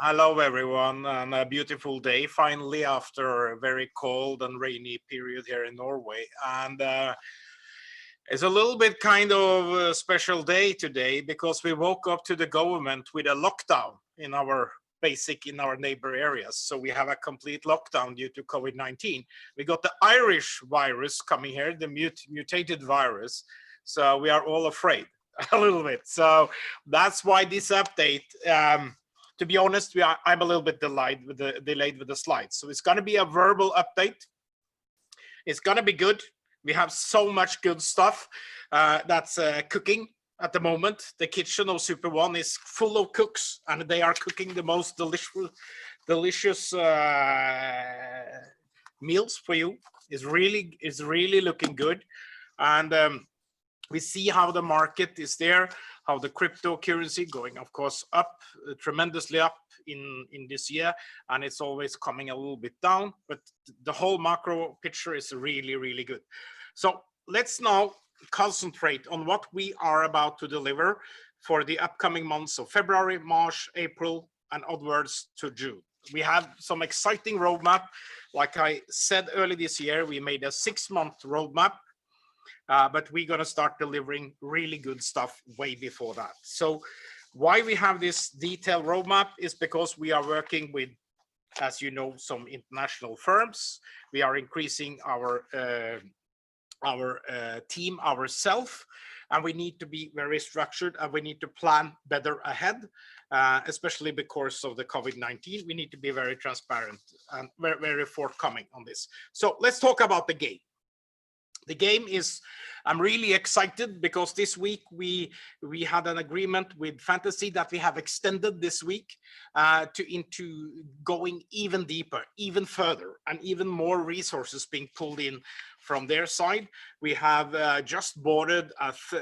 Hello, everyone, and a beautiful day finally after a very cold and rainy period here in Norway. And it's a little bit kind of a special day today because we woke up to the government with a lockdown in our neighbor areas. So we have a complete lockdown due to COVID-19. We got the Irish virus coming here, the mutated virus. So we are all afraid a little bit. So that's why this update. To be honest, I'm a little bit delayed with the slides. So it's going to be a verbal update. It's going to be good. We have so much good stuff that's cooking at the moment. The kitchen of SuperOne is full of cooks, and they are cooking the most delicious meals for you. It's really looking good, and we see how the market is there, how the cryptocurrency going, of course, up tremendously up in this year, and it's always coming a little bit down, but the whole macro picture is really good. So let's now concentrate on what we are about to deliver for the upcoming months of February, March, April, and onwards to June. We have some exciting roadmap. Like I said early this year, we made a 6-month roadmap. But we're going to start delivering really good stuff way before that. So why we have this detailed roadmap is because we are working with, as you know, some international firms. We are increasing our team ourselves, and we need to be very structured, and we need to plan better ahead, especially because of the COVID-19. We need to be very transparent and very forthcoming on this. So let's talk about the game. The game is, I'm really excited because this week we had an agreement with Fantasy that we have extended this week into going even deeper, even further, and even more resources being pulled in from their side. We have just boarded,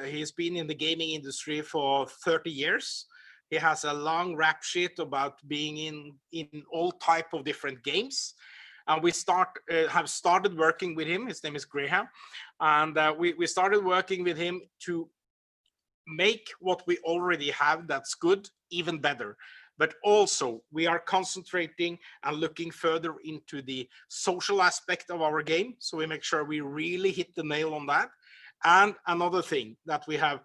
he's been in the gaming industry for 30 years. He has a long rap sheet about being in all type of different games. And we have started working with him. His name is Graham. And we started working with him to make what we already have that's good even better. But also we are concentrating and looking further into the social aspect of our game. So we make sure we really hit the nail on that. And another thing that we have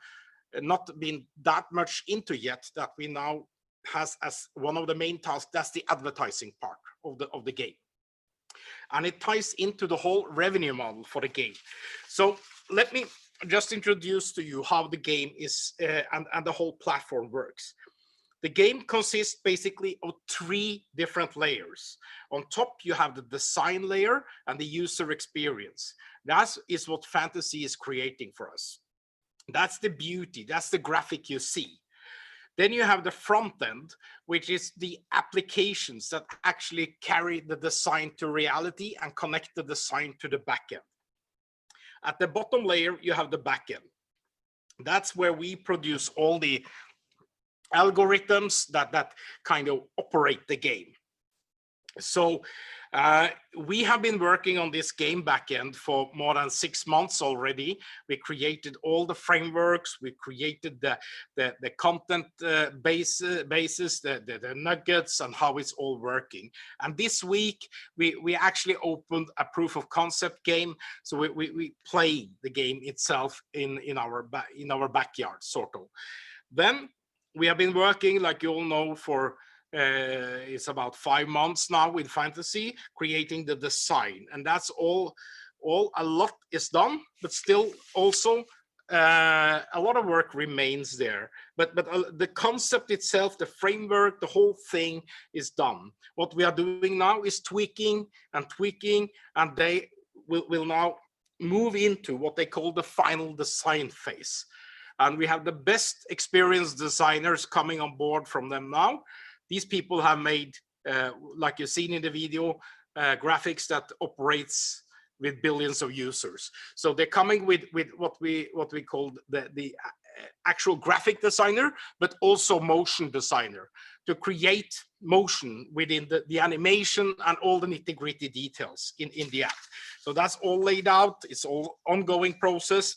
not been that much into yet that we now has as one of the main tasks, that's the advertising part of the game. And it ties into the whole revenue model for the game. So let me just introduce to you how the game is and the whole platform works. The game consists basically of 3 different layers. On top, you have the design layer and the user experience. That is what Fantasy is creating for us. That's the beauty, that's the graphic you see. Then you have the front end, which is the applications that actually carry the design to reality and connect the design to the back end. At the bottom layer, you have the back end. That's where we produce all the algorithms that kind of operate the game. So we have been working on this game backend for more than 6 months already. We created all the frameworks, we created the content basis, the nuggets, and how it's all working. And this week we actually opened a proof of concept game. So we play the game itself in our backyard, sort of. Then we have been working, like you all know, for it's about 5 months now with Fantasy, creating the design, and that's all a lot is done, but still also a lot of work remains there. But the concept itself, the framework, the whole thing is done. What we are doing now is tweaking, and they will now move into what they call the final design phase. And we have the best experienced designers coming on board from them now. These people have made, like you've seen in the video, graphics that operates with billions of users. So they're coming with what we call the actual graphic designer, but also motion designer to create motion within the animation and all the nitty-gritty details in the app. So that's all laid out. It's all ongoing process.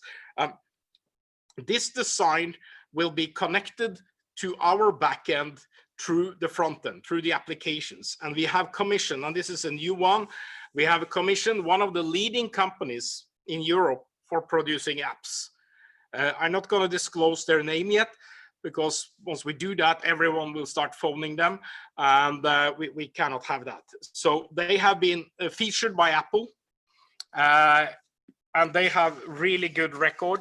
This design will be connected to our backend through the front end, through the applications. And we have commissioned, and this is a new one, we have commissioned one of the leading companies in Europe for producing apps. I'm not going to disclose their name yet, because once we do that, everyone will start phoning them, and we cannot have that. So they have been featured by Apple, and they have really good record,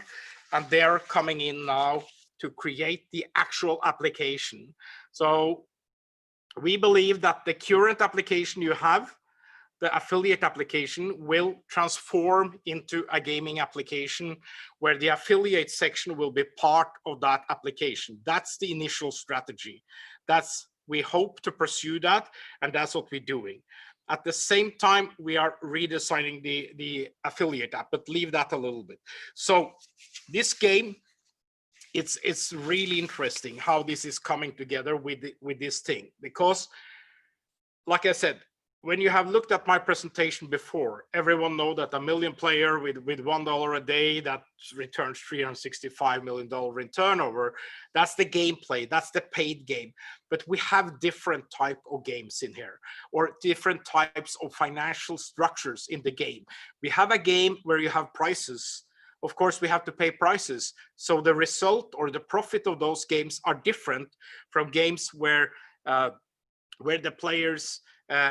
and they're coming in now to create the actual application. So we believe that the current application you have, the affiliate application, will transform into a gaming application where the affiliate section will be part of that application. That's the initial strategy. We hope to pursue that, and that's what we're doing. At the same time, we are redesigning the affiliate app, but leave that a little bit. So this game, it's really interesting how this is coming together with this thing, because like I said, when you have looked at my presentation before, everyone know that a million player with $1 a day, that returns $365 million in turnover. That's the gameplay, that's the paid game. But we have different type of games in here, or different types of financial structures in the game. We have a game where you have prices. Of course, we have to pay prices. So the result or the profit of those games are different from games where the players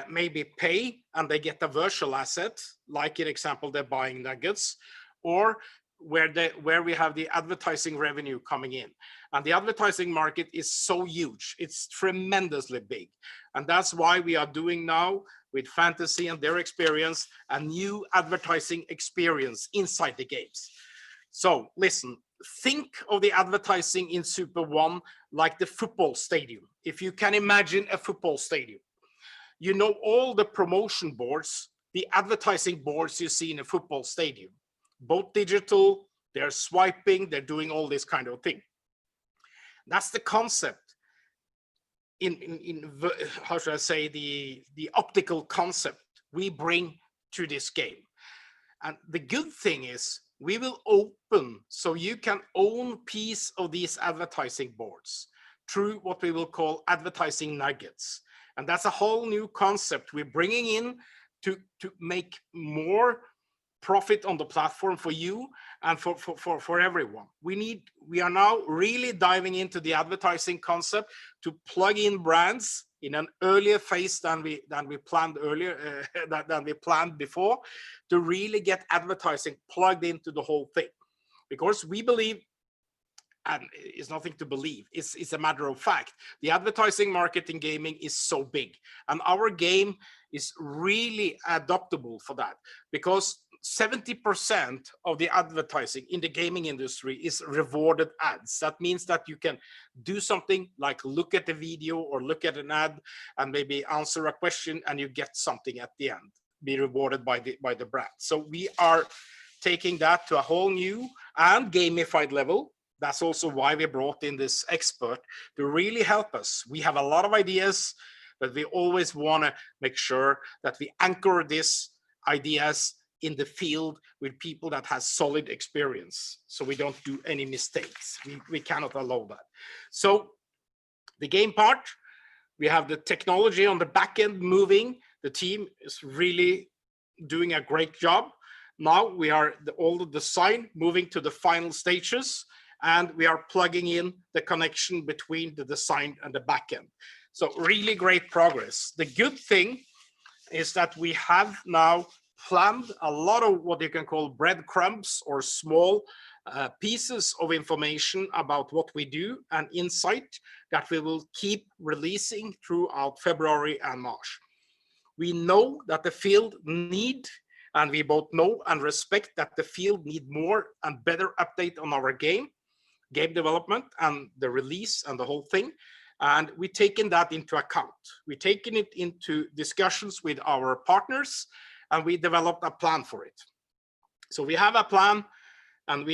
maybe pay and they get a virtual asset, like in example, they're buying nuggets, or where we have the advertising revenue coming in. And the advertising market is so huge, it's tremendously big. And that's why we are doing now with Fantasy and their experience, a new advertising experience inside the games. So listen, think of the advertising in SuperOne like the football stadium. If you can imagine a football stadium, you know, all the promotion boards, the advertising boards you see in a football stadium, both digital, they're swiping, they're doing all this kind of thing. That's the concept in how should I say, the optical concept we bring to this game. And the good thing is we will open so you can own piece of these advertising boards through what we will call advertising nuggets. And that's a whole new concept we're bringing in to make more profit on the platform for you and for everyone. We are now really diving into the advertising concept to plug in brands in an earlier phase than we planned earlier, than we planned before, to really get advertising plugged into the whole thing. Because we believe, and it's nothing to believe, it's a matter of fact, the advertising market in gaming is so big, and our game is really adaptable for that, because 70% of the advertising in the gaming industry is rewarded ads. That means that you can do something like look at the video or look at an ad and maybe answer a question, and you get something at the end, be rewarded by the brand. So we are taking that to a whole new and gamified level. That's also why we brought in this expert to really help us. We have a lot of ideas, but we always want to make sure that we anchor these ideas in the field with people that has solid experience, so we don't do any mistakes. We cannot allow that. So the game part, we have the technology on the back end moving. The team is really doing a great job. Now we are all the design moving to the final stages, and we are plugging in the connection between the design and the back end. So really great progress. The good thing is that we have now planned a lot of what you can call breadcrumbs, or small pieces of information about what we do and insight that we will keep releasing throughout February and March. We know that the field need, and we both know and respect that the field need more and better update on our game development and the release and the whole thing. And we've taken that into account. We've taken it into discussions with our partners, and we developed a plan for it. So we have a plan, and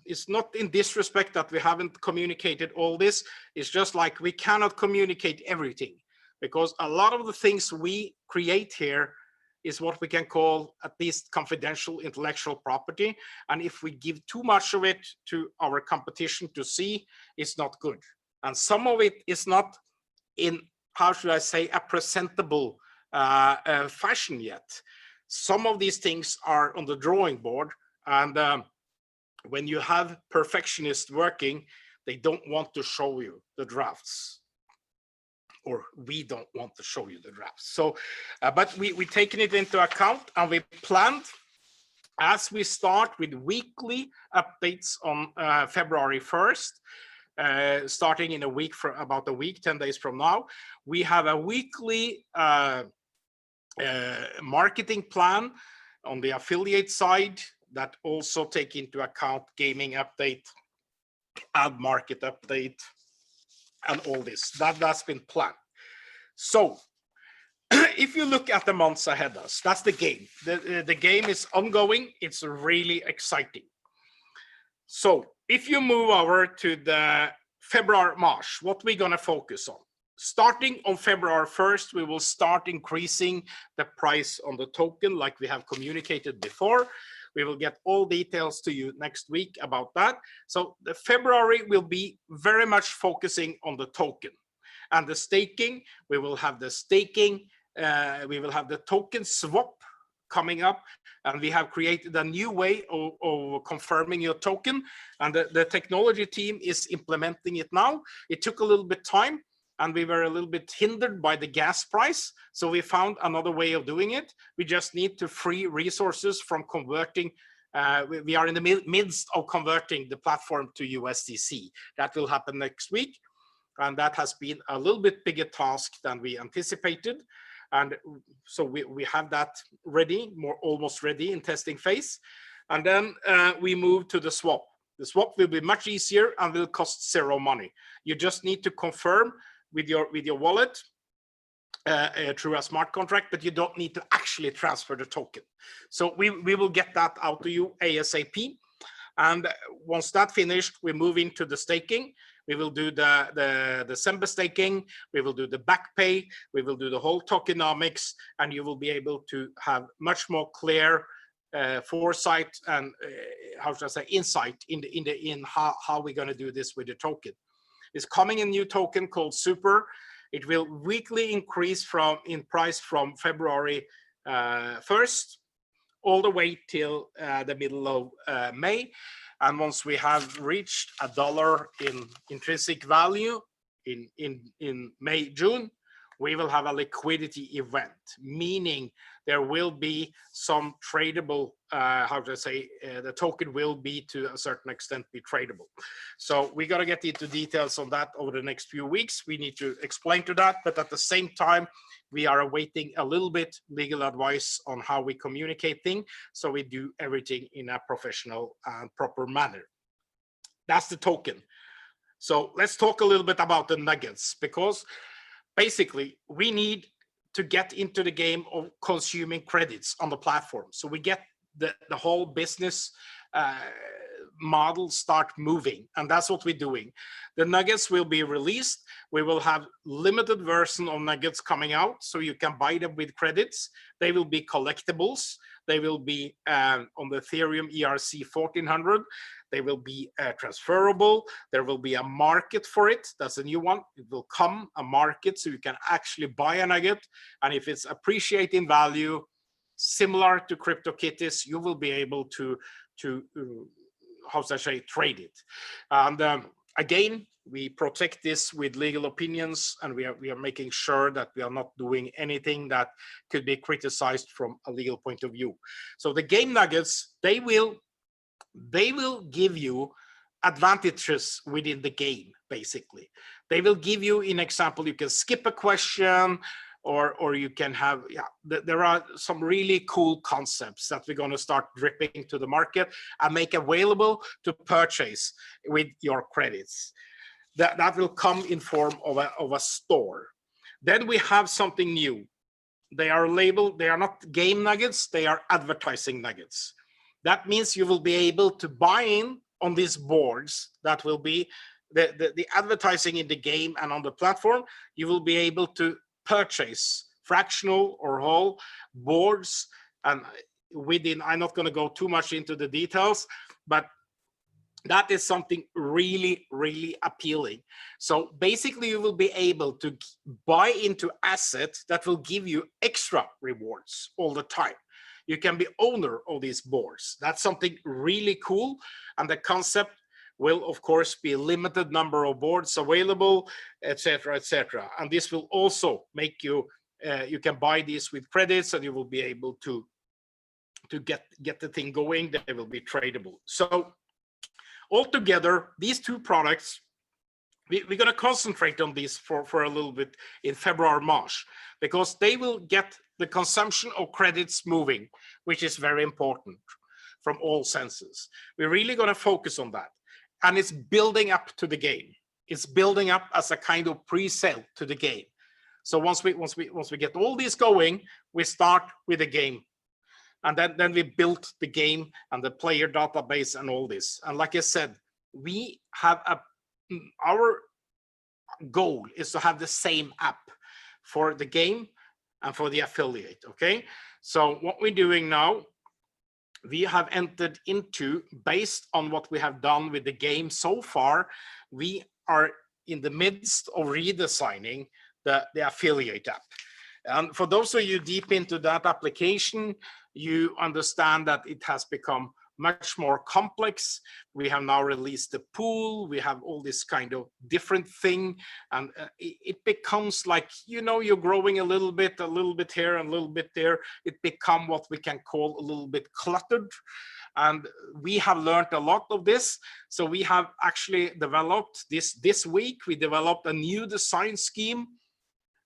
it's not in disrespect that we haven't communicated all this. It's just like we cannot communicate everything, because a lot of the things we create here is what we can call at least confidential intellectual property. And if we give too much of it to our competition to see, it's not good. And some of it is not in, how should I say, a presentable fashion yet. Some of these things are on the drawing board, and when you have perfectionists working, they don't want to show you the drafts, or we don't want to show you the drafts. So, but we taken it into account, and we planned, as we start with weekly updates on February 1st, starting in a week, for about a week, 10 days from now, we have a weekly marketing plan on the affiliate side that also take into account gaming update, ad market update, and all this. That's been planned. So if you look at the months ahead of us, that's the game. The game is ongoing. It's really exciting. So if you move over to the February, March, what we're going to focus on. Starting on February 1st, we will start increasing the price on the token like we have communicated before. We will get all details to you next week about that. So the February will be very much focusing on the token and the staking. We will have the staking, we will have the token swap coming up, and we have created a new way of confirming your token, and the technology team is implementing it now. It took a little bit time, and we were a little bit hindered by the gas price. So we found another way of doing it. We just need to free resources from converting. We are in the midst of converting the platform to USDC. That will happen next week. And that has been a little bit bigger task than we anticipated. And so we have that ready, almost ready in testing phase. And then we move to the swap. The swap will be much easier and will cost zero money. You just need to confirm with your wallet through a smart contract, but you don't need to actually transfer the token. So we will get that out to you ASAP. And once that's finished, we move into the staking. We will do the December staking. We will do the back pay. We will do the whole tokenomics, and you will be able to have much more clear foresight and how should I say, insight in how we're going to do this with the token. Is coming a new token called Super. It will weekly increase in price from February 1st all the way till the middle of May. And once we have reached $1 in intrinsic value in May, June, we will have a liquidity event, meaning there will be some tradable, how to say, the token will be to a certain extent be tradable. So we got to get into details on that over the next few weeks. We need to explain to that, but at the same time, we are awaiting a little bit legal advice on how we communicate things, so we do everything in a professional and proper manner. That's the token. So let's talk a little bit about the nuggets, because basically we need to get into the game of consuming credits on the platform. So we get the whole business model start moving, and that's what we're doing. The nuggets will be released. We will have limited version of nuggets coming out, so you can buy them with credits. They will be collectibles. They will be on the Ethereum ERC 1400. They will be transferable. There will be a market for it. That's a new one. It will come a market, so you can actually buy a nugget. And if it's appreciating value, similar to CryptoKitties, you will be able to how should I say, trade it. And again, we protect this with legal opinions, and we are making sure that we are not doing anything that could be criticized from a legal point of view. So the game nuggets, they will give you advantages within the game, basically. They will give you, in example, you can skip a question, or you can have, there are some really cool concepts that we're going to start dripping to the market and make available to purchase with your credits. That will come in form of a store. Then we have something new. They are labeled, they are not game nuggets, they are advertising nuggets. That means you will be able to buy in on these boards. That will be the advertising in the game and on the platform. You will be able to purchase fractional or whole boards, and within, I'm not going to go too much into the details, but That is something really, really appealing. So basically, you will be able to buy into assets that will give you extra rewards all the time. You can be owner of these boards. That's something really cool. And the concept will, of course, be a limited number of boards available, etc., etc. And this will also make you, you can buy these with credits, and you will be able to get the thing going. They will be tradable. So altogether, these two products, we're going to concentrate on these for a little bit in February, March, because they will get the consumption of credits moving, which is very important from all senses. We're really going to focus on that. And it's building up to the game. It's building up as a kind of pre-sale to the game. So once we get all these going, we start with the game. And then we built the game and the player database and all this. And like I said, we have our goal is to have the same app for the game and for the affiliate. Okay, so what we're doing now, we have entered into, based on what we have done with the game so far, we are in the midst of redesigning the affiliate app. And for those of you deep into that application, you understand that it has become much more complex. We have now released the pool. We have all this kind of different thing. And it becomes like, you know, you're growing a little bit here, and a little bit there. It become what we can call a little bit cluttered. And we have learned a lot of this. So we have actually developed this week. We developed a new design scheme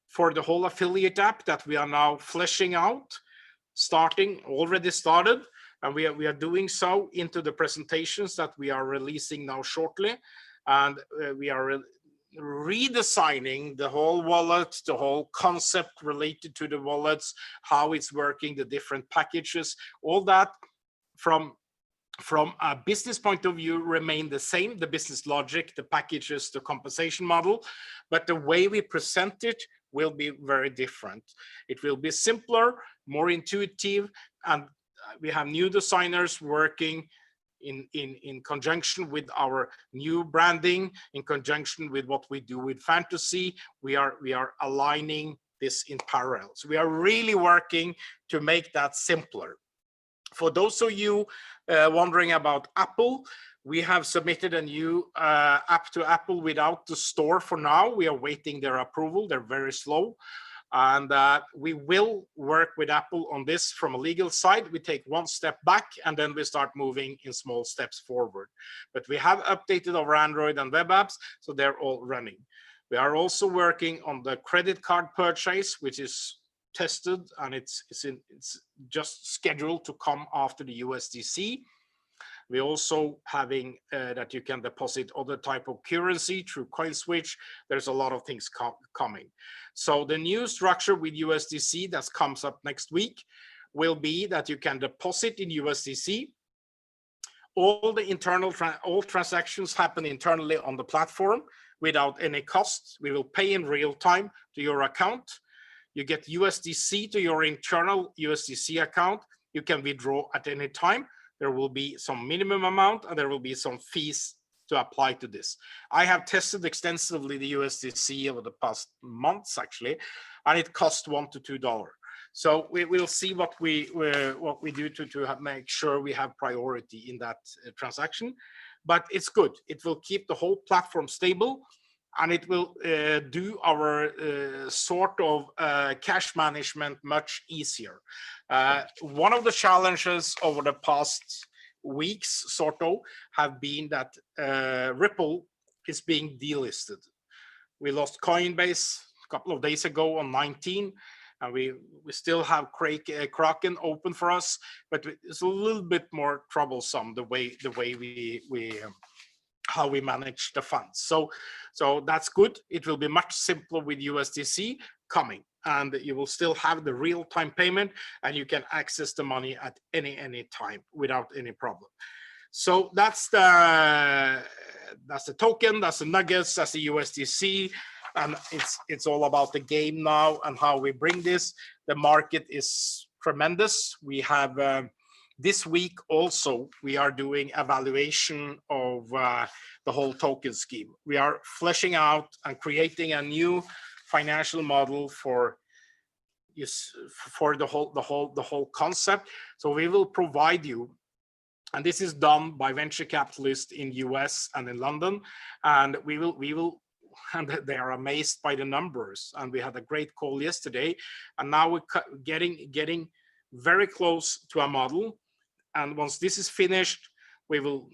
for the whole affiliate app that we are now fleshing out, already started. And we are doing so into the presentations that we are releasing now shortly. And we are redesigning the whole wallet, the whole concept related to the wallets, how it's working, the different packages, all that from a business point of view remain the same, the business logic, the packages, the compensation model, but the way we present it will be very different. It will be simpler, more intuitive, and we have new designers working in conjunction with our new branding, in conjunction with what we do with fantasy. We are aligning this in parallel. So we are really working to make that simpler. For those of you wondering about Apple, we have submitted a new app to Apple without the store for now. We are waiting their approval. They're very slow. And we will work with Apple on this from a legal side. We take one step back, and then we start moving in small steps forward. But we have updated our Android and web apps, so they're all running. We are also working on the credit card purchase, which is tested, and it's just scheduled to come after the USDC. We're also having that you can deposit other type of currency through CoinSwitch. There's a lot of things coming. So the new structure with USDC that comes up next week will be that you can deposit in USDC. All the internal all transactions happen internally on the platform without any cost. We will pay in real time to your account. You get USDC to your internal USDC account. You can withdraw at any time. There will be some minimum amount, and there will be some fees to apply to this. I have tested extensively the USDC over the past months, actually, and it costs $1 to $2. So we will see what we do to make sure we have priority in that transaction. But it's good. It will keep the whole platform stable, and it will do our sort of cash management much easier. One of the challenges over the past weeks, sort of, have been that Ripple is being delisted. We lost Coinbase a couple of days ago on 19, and we still have Kraken open for us, but it's a little bit more troublesome the way we how we manage the funds. So that's good. It will be much simpler with USDC coming, and you will still have the real-time payment, and you can access the money at any time without any problem. So that's the token, that's the nuggets, that's the USDC, and it's all about the game now and how we bring this. The market is tremendous. We have This week also, we are doing evaluation of the whole token scheme. We are fleshing out and creating a new financial model for the whole concept. So we will provide you, and this is done by venture capitalists in US and in London, and we will and they are amazed by the numbers. And we had a great call yesterday, and now we're getting very close to a model. And once this is finished, we will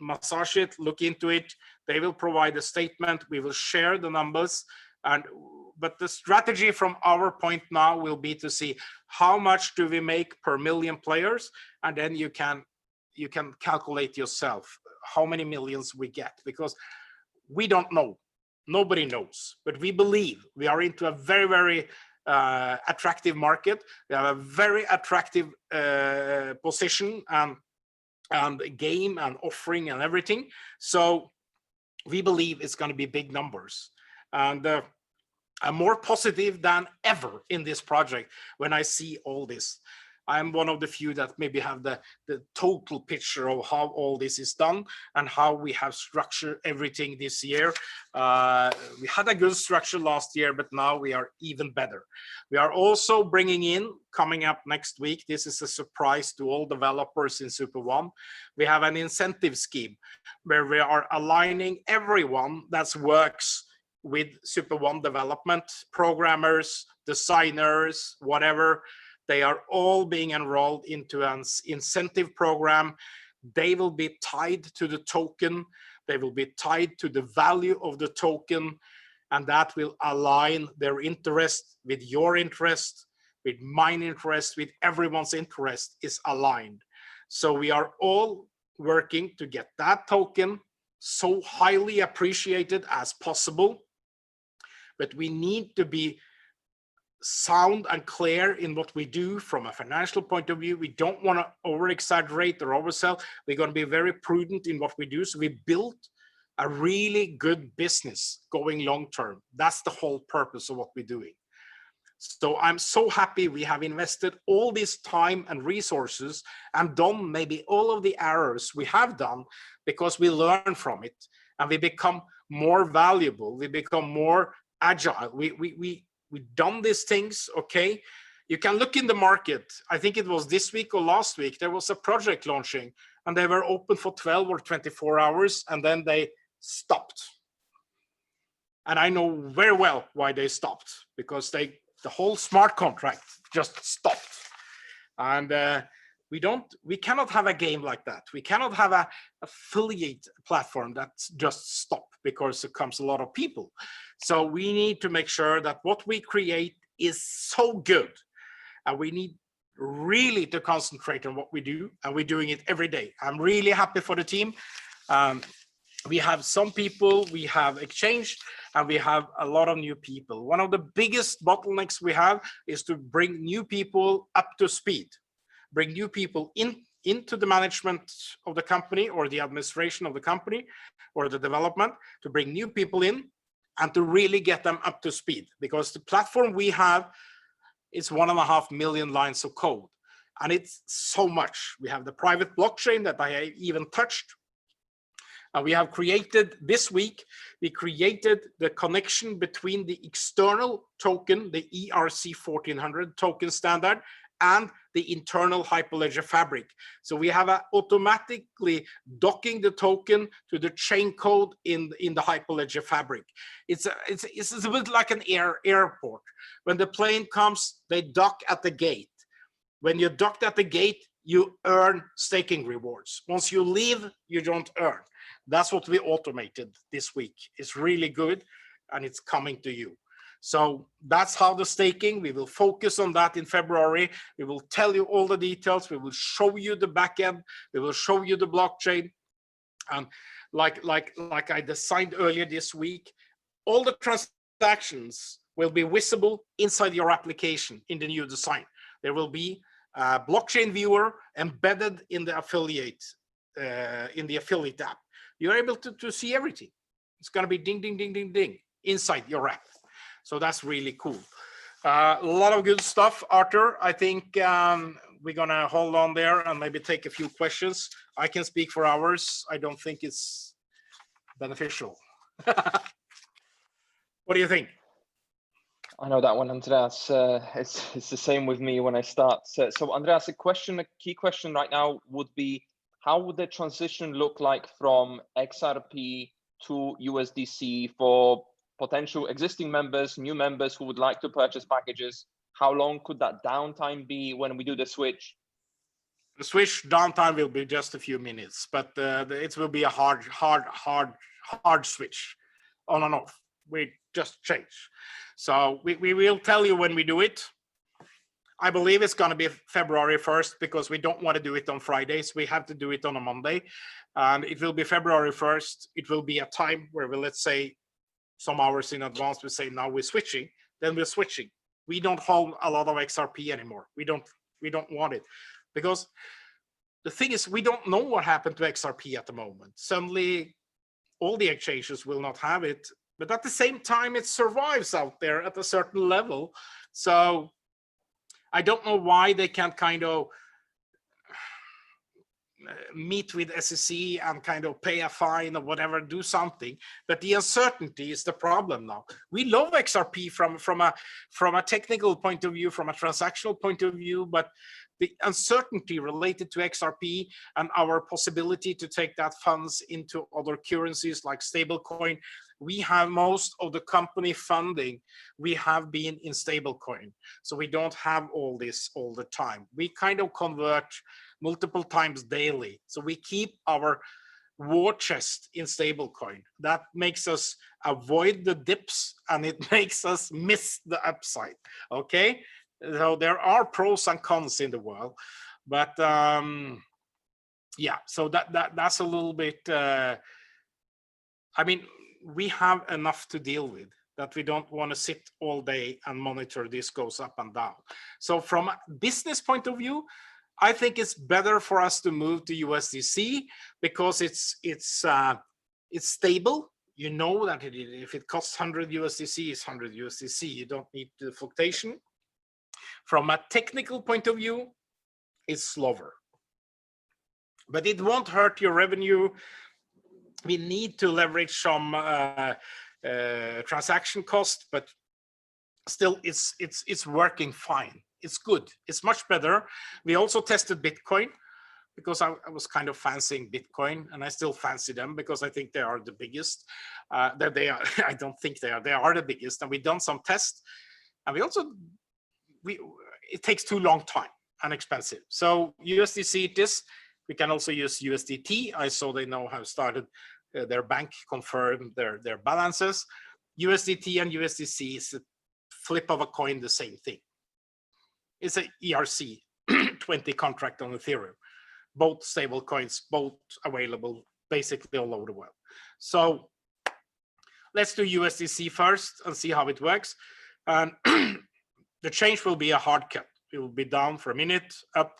massage it, look into it. They will provide a statement. We will share the numbers. But the strategy from our point now will be to see how much do we make per million players, and then you can calculate yourself how many millions we get, because we don't know. Nobody knows, but we believe we are into a very, very attractive market. We have a very attractive position and game and offering and everything. So we believe it's going to be big numbers. And I'm more positive than ever in this project when I see all this. I'm one of the few that maybe have the total picture of how all this is done and how we have structured everything this year. We had a good structure last year, but now we are even better. We are also bringing in, coming up next week, this is a surprise to all developers in SuperOne, we have an incentive scheme where we are aligning everyone that works with SuperOne development, programmers, designers, whatever. They are all being enrolled into an incentive program. They will be tied to the token. They will be tied to the value of the token, and that will align their interest with your interest, with mine interest, with everyone's interest is aligned. So we are all working to get that token so highly appreciated as possible, but we need to be sound and clear in what we do from a financial point of view. We don't want to over exaggerate or oversell. We're going to be very prudent in what we do. So we built a really good business going long term. That's the whole purpose of what we're doing. So I'm so happy we have invested all this time and resources and done maybe all of the errors we have done, because we learn from it and we become more valuable. We become more agile. We've done these things, okay? You can look in the market. I think it was this week or last week, there was a project launching and they were open for 12 or 24 hours and then they stopped. And I know very well why they stopped, because the whole smart contract just stopped. And we cannot have a game like that. We cannot have a affiliate platform that's just stopped because it comes a lot of people. So we need to make sure that what we create is so good, and we need really to concentrate on what we do, and we're doing it every day. I'm really happy for the team. We have some people we have exchanged, and we have a lot of new people. One of the biggest bottlenecks we have is to bring new people up to speed, bring new people into the management of the company or the administration of the company or the development, to bring new people in and to really get them up to speed, because the platform we have is 1.5 million lines of code, and it's so much. We have the private blockchain that I even touched. And we have created this week, we created the connection between the external token, the ERC-1400 token standard, and the internal Hyperledger fabric. So we have automatically docking the token to the chain code in the Hyperledger fabric. It's a bit like an airport. When the plane comes, they dock at the gate. When you're docked at the gate, you earn staking rewards. Once you leave, you don't earn. That's what we automated this week. It's really good, and it's coming to you. So that's how the staking, we will focus on that in February. We will tell you all the details. We will show you the backend. We will show you the blockchain. And like I designed earlier this week, all the transactions will be visible inside your application in the new design. There will be a blockchain viewer embedded in the affiliate app. You're able to see everything. It's going to be ding, ding, ding, ding, ding inside your app. So that's really cool. A lot of good stuff, Arthur. I think we're gonna hold on there and maybe take a few questions. I can speak for hours. I don't think it's beneficial. What do you think? I know that one, Andreas. It's the same with me when I start. So Andreas, a key question right now would be, how would the transition look like from XRP to USDC for potential existing members, new members who would like to purchase packages? How long could that downtime be when we do the switch? The switch downtime will be just a few minutes, but it will be a hard switch, on and off. We just change. So we will tell you when we do it. I believe it's going to be February 1st because we don't want to do it on Fridays. We have to do it on a Monday. And it will be February 1st. It will be a time where we, let's say, some hours in advance, we say, now we're switching, then we're switching. We don't hold a lot of XRP anymore. We don't want it. Because the thing is, we don't know what happened to XRP at the moment. Suddenly, all the exchanges will not have it. But at the same time, it survives out there at a certain level. So I don't know why they can't kind of meet with SEC and kind of pay a fine or whatever, do something. But the uncertainty is the problem now. We love XRP from a technical point of view, from a transactional point of view, but the uncertainty related to XRP and our possibility to take that funds into other currencies like stablecoin, we have most of the company funding, we have been in stablecoin. So we don't have all this all the time. We kind of convert multiple times daily. So we keep our war chest in stablecoin. That makes us avoid the dips and it makes us miss the upside. Okay. So there are pros and cons in the world, but yeah, so that's a little bit, I mean, we have enough to deal with that we don't want to sit all day and monitor this goes up and down. So from a business point of view, I think it's better for us to move to USDC because it's stable. You know that if it costs 100 USDC, it's 100 USDC. You don't need the fluctuation. From a technical point of view, it's slower, but it won't hurt your revenue. We need to leverage some transaction cost, but still it's working fine. It's good. It's much better. We also tested Bitcoin because I was kind of fancying Bitcoin, and I still fancy them because I think they are the biggest. That they are. I don't think they are. They are the biggest, and we've done some tests, and we also it takes too long time and expensive. So USDC it is. We can also use USDT. I saw they now have started their bank confirmed their balances. USDT and USDC is a flip of a coin, the same thing. It's a ERC 20 contract on Ethereum. Both stable coins, both available basically all over the world. So let's do USDC first and see how it works. And the change will be a hard cut. It will be down for a minute, up.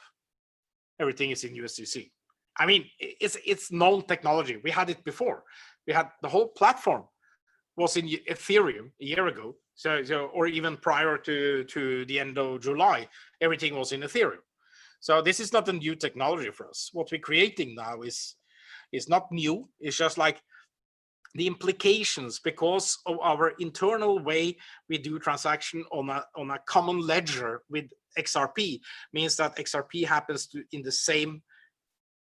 Everything is in USDC. I mean, it's known technology. We had it before. We had the whole platform was in Ethereum a year ago. So or even prior to the end of July, everything was in Ethereum. So this is not a new technology for us. What we're creating now is not new. It's just like the implications because of our internal way we do transaction on a common ledger with XRP means that XRP happens to in the same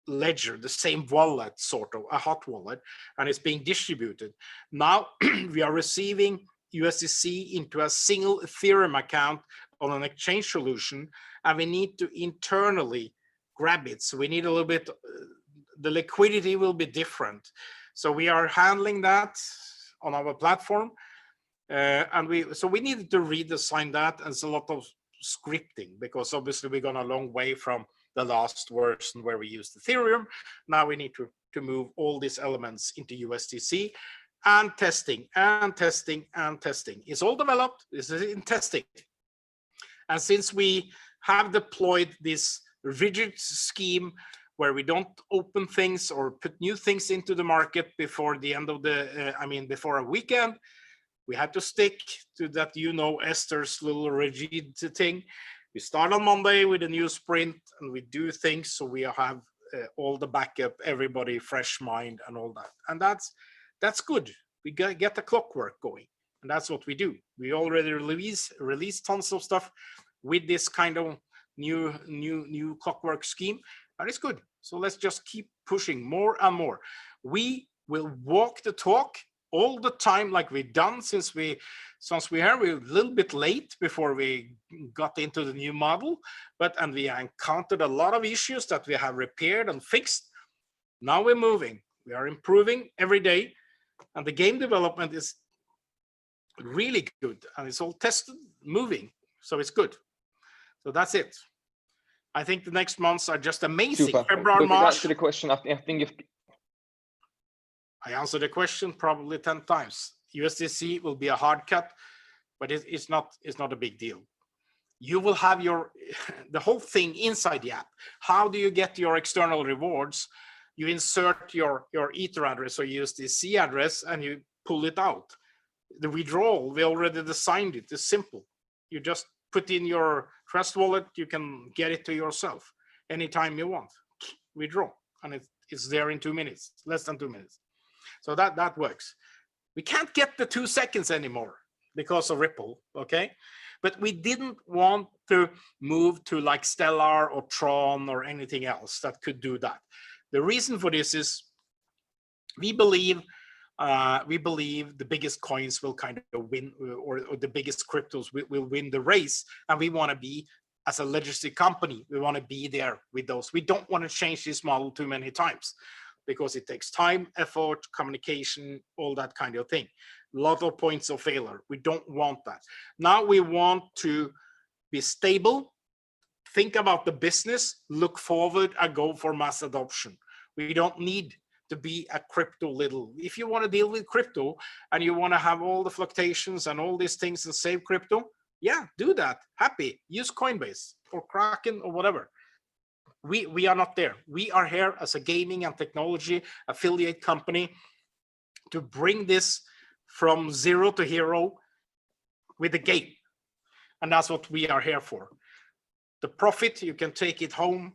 ledger, the same wallet, sort of a hot wallet, and it's being distributed. Now we are receiving USDC into a single Ethereum account on an exchange solution, and we need to internally grab it. So we need a little bit, the liquidity will be different. So we are handling that on our platform, and we needed to redesign that, and it's a lot of scripting because obviously we've gone a long way from the last version where we used Ethereum. Now we need to move all these elements into USDC and testing and testing and testing. It's all developed, this is in testing. And since we have deployed this rigid scheme where we don't open things or put new things into the market before the end of the, before a weekend, we had to stick to that, Esther's little rigid thing. We start on Monday with a new sprint, and we do things so we have all the backup, everybody fresh mind and all that. And that's good. We get the clockwork going, and that's what we do. We already release tons of stuff with this kind of new clockwork scheme, and it's good. So let's just keep pushing more and more. We will walk the talk all the time, like we've done since we're a little bit late before we got into the new model, and we encountered a lot of issues that we have repaired and fixed. Now we're moving. We are improving every day, and the game development is really good, and it's all tested, moving, so it's good. So that's it. I think the next months are just amazing. Super. February, March. Answer the question. I think if I answered the question probably 10 times. USDC will be a hard cut, but it's not a big deal. You will have the whole thing inside the app. How do you get your external rewards? You insert your Ether address or USDC address, and you pull it out. The withdrawal, we already designed it. It's simple. You just put in your Trust wallet. You can get it to yourself anytime you want. Withdraw, and it's there in 2 minutes, less than 2 minutes. So that works. We can't get the 2 seconds anymore because of Ripple, okay? But we didn't want to move to like Stellar or Tron or anything else that could do that. The reason for this is we believe the biggest coins will kind of win, or the biggest cryptos will win the race, and we want to be, as a legacy company, we want to be there with those. We don't want to change this model too many times, because it takes time, effort, communication, all that kind of thing. A lot of points of failure. We don't want that. Now we want to be stable, think about the business, look forward, and go for mass adoption. We don't need to be a crypto little. If you want to deal with crypto and you want to have all the fluctuations and all these things and save crypto, yeah, do that. Happy. Use Coinbase or Kraken or whatever. We are not there. We are here as a gaming and technology affiliate company to bring this from zero to hero with the game. And that's what we are here for. The profit, you can take it home,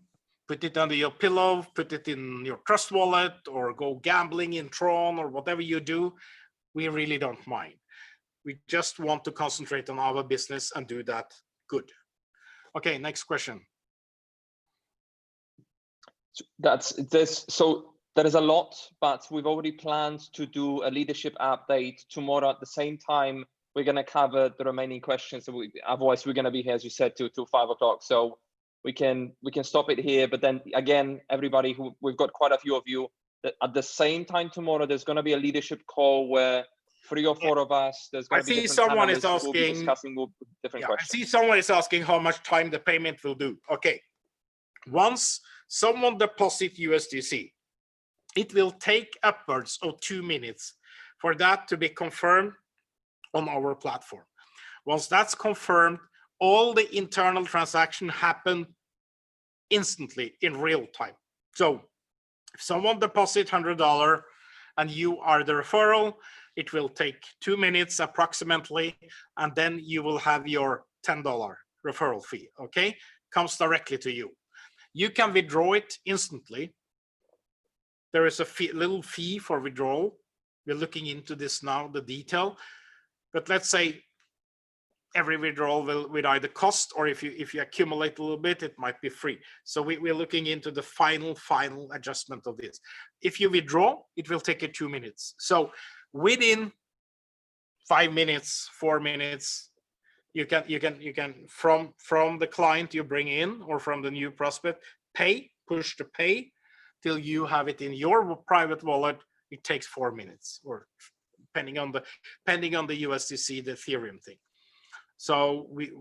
put it under your pillow, put it in your Trust wallet, or go gambling in Tron or whatever you do. We really don't mind. We just want to concentrate on our business and do that good. Okay, next question. So there is a lot, but we've already planned to do a leadership update tomorrow at the same time. We're going to cover the remaining questions. Otherwise, we're going to be here, as you said, till 5 o'clock. So we can stop it here. But then again, everybody, we've got quite a few of you. That at the same time tomorrow, there's going to be a leadership call where 3 or 4 of us. There's going to be different someone is asking. We'll be discussing different questions. I see someone is asking how much time the payment will do. Okay, once someone deposits USDC, it will take upwards of 2 minutes for that to be confirmed on our platform. Once that's confirmed, all the internal transactions happen instantly in real time. So if someone deposits $100 and you are the referral, it will take 2 minutes approximately, and then you will have your $10 referral fee, okay? Comes directly to you. You can withdraw it instantly. There is a little fee for withdrawal. We're looking into this now, the detail. But let's say every withdrawal will either cost, or if you accumulate a little bit, it might be free. So we're looking into the final adjustment of this. If you withdraw, it will take you 2 minutes. So within 5 minutes, 4 minutes, you can from the client you bring in or from the new prospect, push to pay till you have it in your private wallet. It takes 4 minutes, or depending on the USDC, the Ethereum thing. So the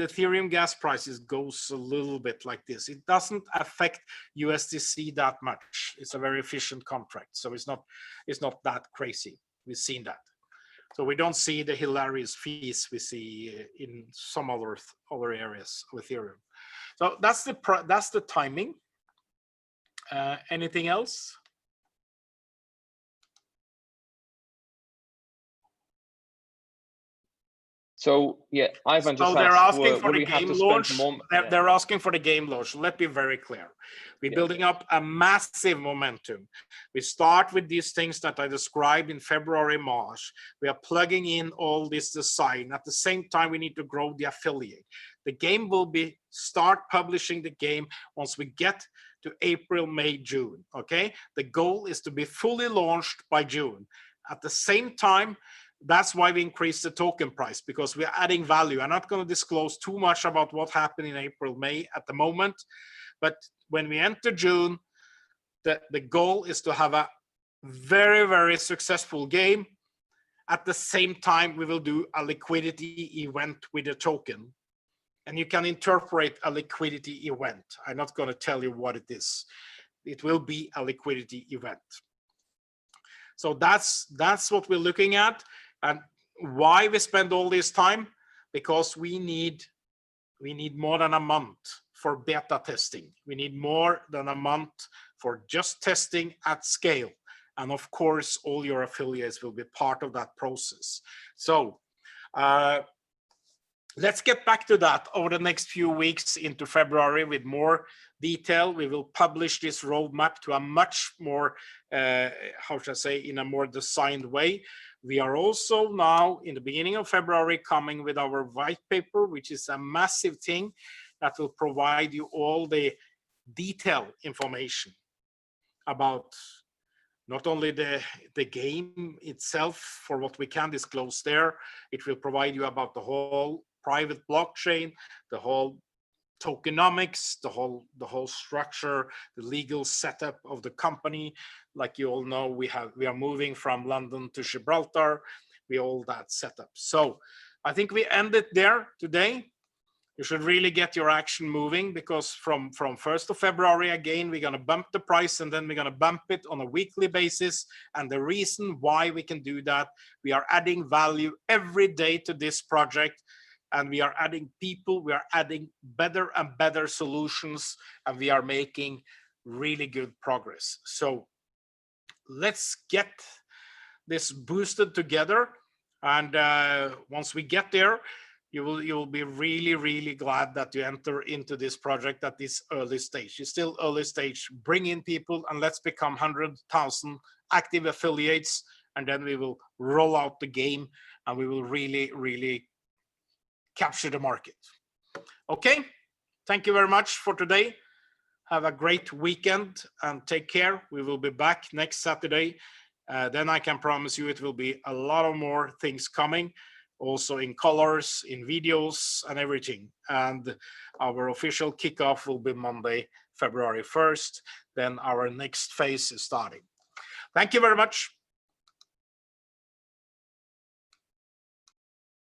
Ethereum gas prices goes a little bit like this. It doesn't affect USDC that much. It's a very efficient contract, so it's not that crazy. We've seen that. So we don't see the hilarious fees we see in some other areas with Ethereum. So that's the timing. Anything else? So yeah, Ivan just So they're asked, asking for will the we have game to spend launch. more? They're asking for the game launch. Let me be very clear. We're Yeah. building up a massive momentum. We start with these things that I described in February, March. We are plugging in all this design. At the same time, we need to grow the affiliate. The game will be start publishing the game once we get to April, May, June. Okay. The goal is to be fully launched by June. At the same time, that's why we increased the token price, because we're adding value. I'm not going to disclose too much about what happened in April, May at the moment, but when we enter June, the goal is to have a very, very successful game. At the same time, we will do a liquidity event with a token. And you can interpret a liquidity event. I'm not going to tell you what it is. It will be a liquidity event. So that's what we're looking at. And why we spend all this time? Because we need more than a month for beta testing. We need more than a month for just testing at scale. And of course, all your affiliates will be part of that process. So let's get back to that over the next few weeks into February with more detail. We will publish this roadmap to a much more, how should I say, in a more designed way. We are also now in the beginning of February coming with our white paper, which is a massive thing that will provide you all the detailed information about not only the game itself for what we can disclose there, it will provide you about the whole private blockchain, the whole tokenomics, the whole structure, the legal setup of the company. Like you all know, we are moving from London to Gibraltar. We all that setup. So I think we end it there today. You should really get your action moving, because from 1st of February, again, we're going to bump the price, and then we're going to bump it on a weekly basis. And the reason why we can do that, we are adding value every day to this project, and we are adding people, we are adding better and better solutions, and we are making really good progress. So let's get this boosted together. And once we get there, you will be really, really glad that you enter into this project at this early stage. It's still early stage. Bring in people and let's become 100,000 active affiliates, and then we will roll out the game and we will really, really capture the market. Okay, thank you very much for today. Have a great weekend and take care. We will be back next Saturday. Then I can promise you it will be a lot of more things coming, also in colors, in videos and everything. And our official kickoff will be Monday, February 1st. Then our next phase is starting. Thank you very much.